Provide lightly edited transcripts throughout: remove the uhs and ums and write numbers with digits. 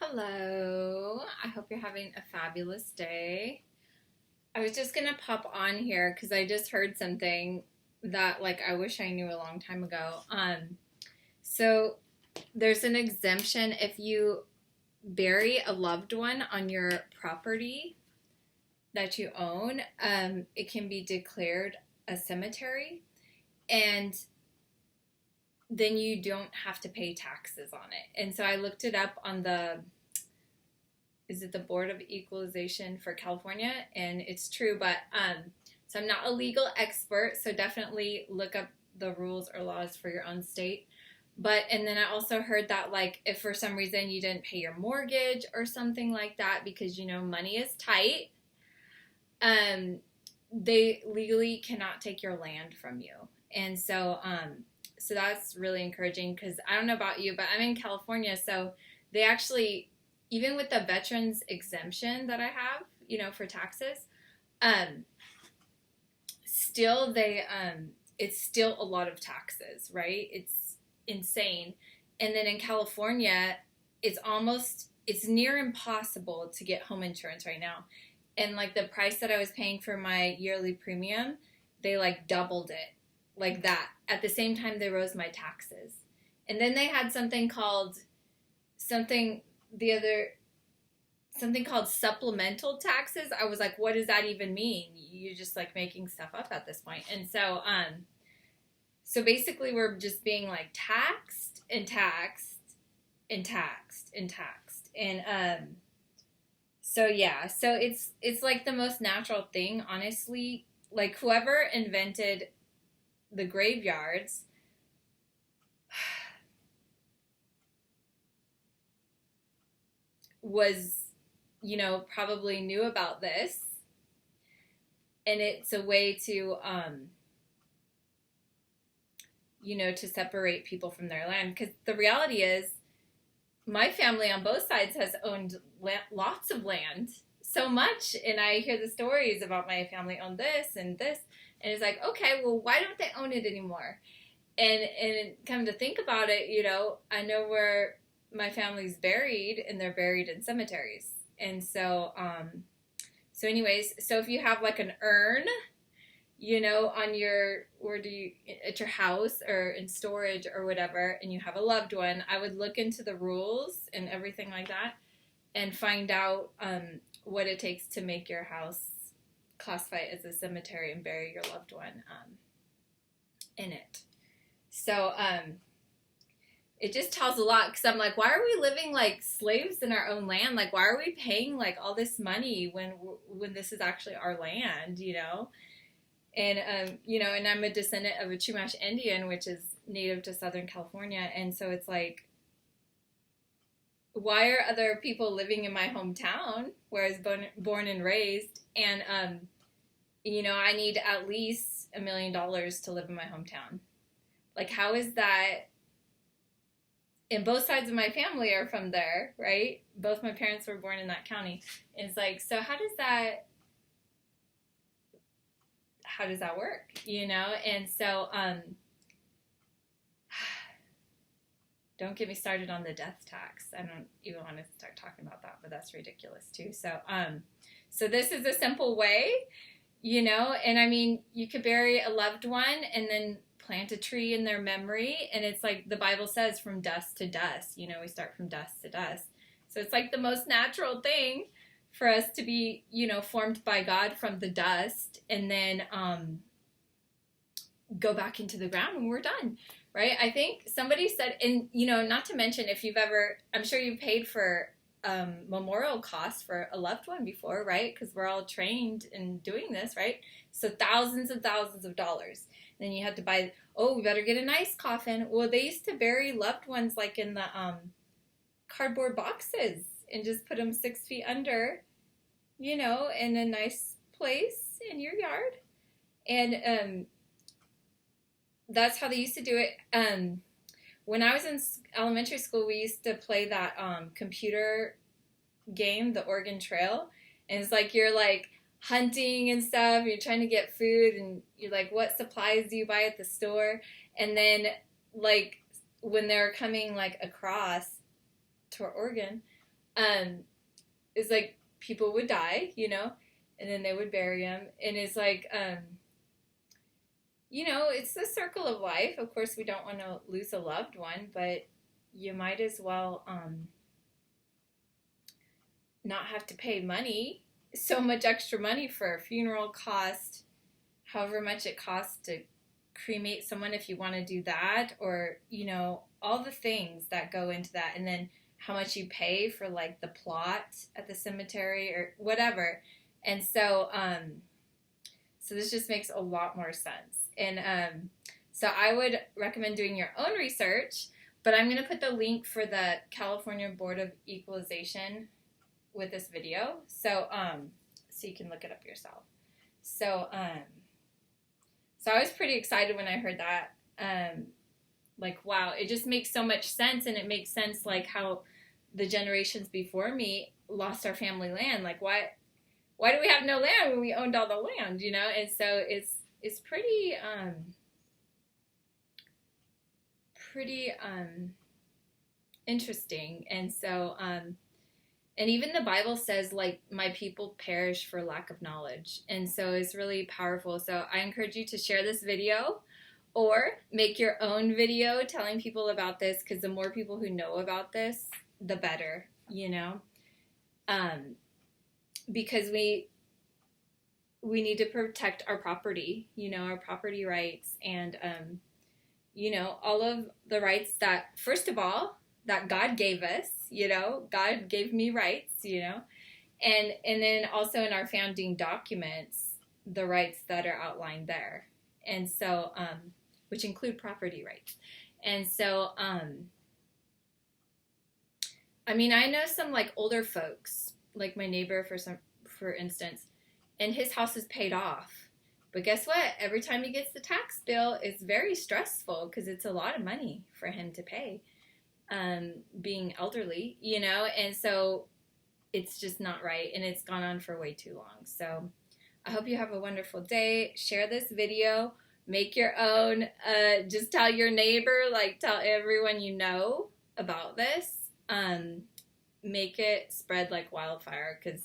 Hello. I hope you're having a fabulous day. I was just going to pop on here because I just heard something that I wish I knew a long time ago. So there's an exemption if you bury a loved one on your property that you own. It can be declared a cemetery, and then you don't have to pay taxes on it. And so I looked it up on the Board of Equalization for California, and it's true. But so I'm not a legal expert, so definitely look up the rules or laws for your own state. And then I also heard that if for some reason you didn't pay your mortgage or something like that because money is tight, they legally cannot take your land from you. And so that's really encouraging because I don't know about you, but I'm in California, so they actually, even with the veterans exemption that I have, for taxes, still it's still a lot of taxes, right? It's insane. And then in California, it's near impossible to get home insurance right now. And the price that I was paying for my yearly premium, they doubled it like that. At the same time, they rose my taxes. And then they had something called supplemental taxes. I was like, what does that even mean? You're just making stuff up at this point. And so basically we're just being taxed and taxed and taxed and taxed. And so yeah, so it's the most natural thing, honestly. Whoever invented the graveyards was, probably knew about this, and it's a way to, to separate people from their land. Because the reality is, my family on both sides has owned lots of land, so much, and I hear the stories about my family owned this and this, and it's okay, well, why don't they own it anymore? And come to think about it, I know where my family's buried, and they're buried in cemeteries. And so anyways, so if you have an urn, on at your house or in storage or whatever, and you have a loved one, I would look into the rules and everything like that and find out what it takes to make your house classify as a cemetery and bury your loved one in it. So it just tells a lot, because I'm why are we living like slaves in our own land? Why are we paying all this money when this is actually our land, And and I'm a descendant of a Chumash Indian, which is native to Southern California, and so it's why are other people living in my hometown where I was born and raised, and I need at least $1 million to live in my hometown? How is that? And both sides of my family are from there, right? Both my parents were born in that county. And it's so how does that work, And so, don't get me started on the death tax. I don't even want to start talking about that, but that's ridiculous too. So this is a simple way, and I mean, you could bury a loved one and then plant a tree in their memory, and it's the Bible says, from dust to dust. We start from dust to dust. So it's the most natural thing for us to be, formed by God from the dust, and then go back into the ground when we're done, right? I think somebody said, and not to mention, if you've ever, I'm sure you've paid for memorial costs for a loved one before, right? Because we're all trained in doing this, right? So thousands and thousands of dollars. Then you have to buy, we better get a nice coffin. Well, they used to bury loved ones in the cardboard boxes and just put them 6 feet under, in a nice place in your yard. And that's how they used to do it. When I was in elementary school, we used to play that computer game, the Oregon Trail. And it's you're hunting and stuff. You're trying to get food, and you're what supplies do you buy at the store? And then when they're coming across to Oregon, is like people would die, and then they would bury them, and it's like, it's the circle of life. Of course, we don't want to lose a loved one, but you might as well not have to pay money, so much extra money for a funeral cost, however much it costs to cremate someone if you want to do that, or, all the things that go into that, and then how much you pay for like the plot at the cemetery or whatever. And so, so this just makes a lot more sense. And so I would recommend doing your own research, but I'm going to put the link for the California Board of Equalization with this video. So, so you can look it up yourself. So, so I was pretty excited when I heard that. Like, wow, it just makes so much sense. And it makes sense, like, how the generations before me lost our family land. Like, why do we have no land when we owned all the land, And so it's pretty, interesting. And so, and even the Bible says, like, my people perish for lack of knowledge. And so it's really powerful. So I encourage you to share this video or make your own video telling people about this, because the more people who know about this, the better, because we need to protect our property, our property rights, and, all of the rights that, first of all, that God gave us, God gave me rights, and then also in our founding documents, the rights that are outlined there. And so, which include property rights. And so, I mean, I know some like older folks, like my neighbor for instance, and his house is paid off. But guess what? Every time he gets the tax bill, it's very stressful because it's a lot of money for him to pay, being elderly, and so it's just not right, and it's gone on for way too long. So I hope you have a wonderful day. Share this video. Make your own. Just tell your neighbor, like tell everyone you know about this. Make it spread like wildfire, because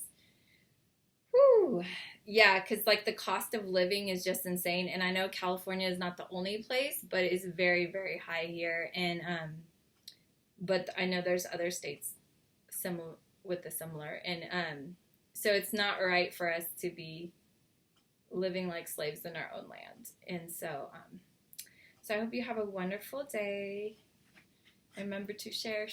because like the cost of living is just insane. And I know California is not the only place, but it is very, very high here. And but I know there's other states similar. And so it's not right for us to be living like slaves in our own land. And so so I hope you have a wonderful day. Remember to share.